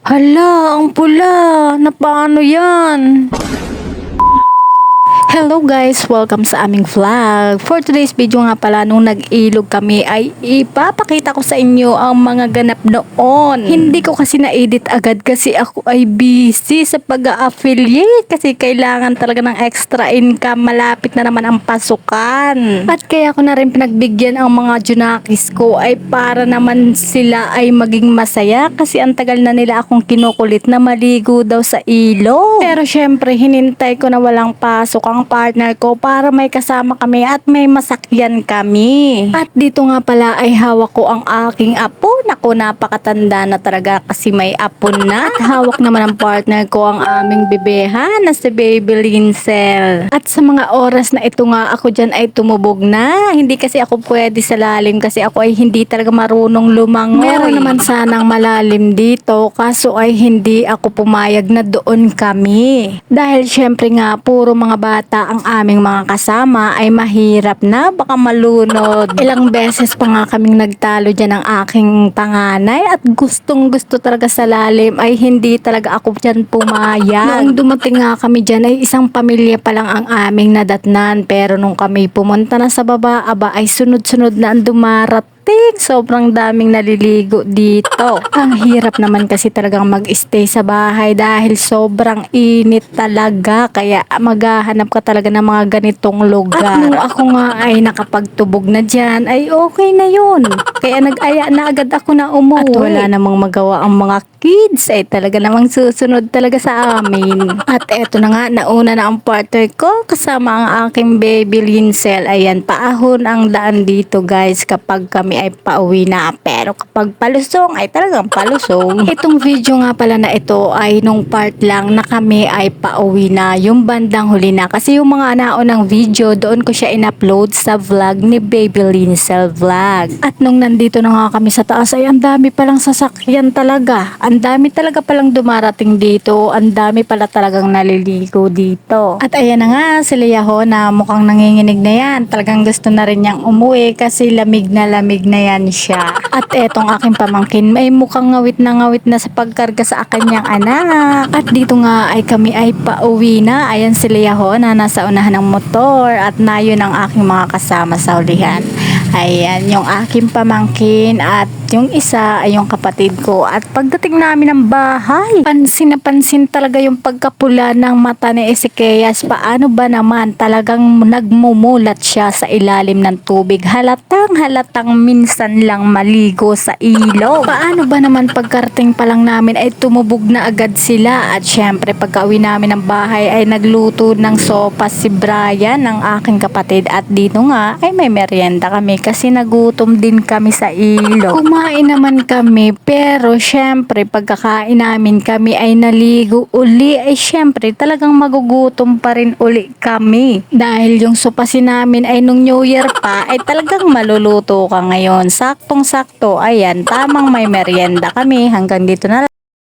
Hala, ang pula. Na paano yan? Hello guys! Welcome sa aming vlog. For today's video nga pala, nung nag-ilog kami ay ipapakita ko sa inyo ang mga ganap noon. Hindi ko kasi na-edit agad kasi ako ay busy sa pag-affiliate kasi kailangan talaga ng extra income. Malapit na naman ang pasukan. At kaya ko na rin pinagbigyan ang mga junakis ko ay para naman sila ay maging masaya kasi ang tagal na nila akong kinukulit na maligo daw sa ilog. Pero syempre, hinintay ko na walang pasok ang partner ko para may kasama kami at may masakyan kami. At dito nga pala ay hawak ko ang aking apo. Naku, napakatanda na talaga kasi may apo na. At hawak naman ang partner ko ang aming bebehan na si Baby Linsel. At sa mga oras na ito nga ako dyan ay tumubog na. Hindi kasi ako pwede sa lalim kasi ako ay hindi talaga marunong lumangoy. Meron naman sanang malalim dito kaso ay hindi ako pumayag na doon kami. Dahil syempre nga puro mga bata ang aming mga kasama ay mahirap na baka malunod. Ilang beses pa nga kaming nagtalo dyan ng aking panganay at gustong gusto talaga sa lalim ay hindi talaga ako dyan pumayag. Noong dumating nga kami dyan ay isang pamilya pa lang ang aming nadatnan pero nung kami pumunta na sa baba aba ay sunod-sunod na ang dumarating. Sobrang daming naliligo dito. Ang hirap naman kasi talagang mag-stay sa bahay dahil sobrang init talaga. Kaya maghahanap ka talaga ng mga ganitong lugar. At nung ako nga ay nakapagtubog na dyan, ay okay na yun. Kaya nag-aya na agad ako na umuwi. At wala namang magawa ang mga kids ay talaga namang susunod talaga sa amin. At eto na nga, nauna na ang partner ko kasama ang aking baby Linsel. Ayan, paahon ang daan dito guys kapag kami ay pauwi na. Pero kapag palusong ay talagang palusong. Itong video nga pala na ito ay nung part lang na kami ay pauwi na. Yung bandang huli na. Kasi yung mga naunang video doon ko siya in-upload sa vlog ni Baby Linsel Vlog. At nung nandito na nga kami sa taas ay ang dami palang sasakyan talaga. Ang dami talaga palang dumarating dito. Ang dami pala talagang naliligo dito. At ayan na nga si Leaho na mukhang nanginginig na yan. Talagang gusto na rin niyang umuwi kasi lamig na yan siya. At etong aking pamangkin may mukhang ngawit na sa pagkarga sa kanyang anak. At dito nga ay kami ay pauwi na. Ayan si Leaho na nasa unahan ng motor at nayon ang aking mga kasama sa ulihan. Ayan, yung aking pamangkin at yung isa ay yung kapatid ko. At pagdating namin ng bahay, pansin na pansin talaga yung pagkapula ng mata ni Ezekias. Paano ba naman talagang nagmumulat siya sa ilalim ng tubig? Halatang minsan lang maligo sa ilog. Paano ba naman pagkarating pa lang namin ay tumubog na agad sila. At syempre pagka-uwi namin ng bahay ay nagluto ng sopas si Brian ng aking kapatid. At dito nga ay may merienda kami kasi nagutom din kami sa ilog. Kumain naman kami pero syempre pagkakain namin kami ay naligo uli ay syempre talagang magugutom pa rin uli kami. Dahil yung sopasin namin ay nung New Year pa ay talagang maluluto ka ngayon. Saktong sakto, ayan, tamang may merienda kami. Hanggang dito na lang.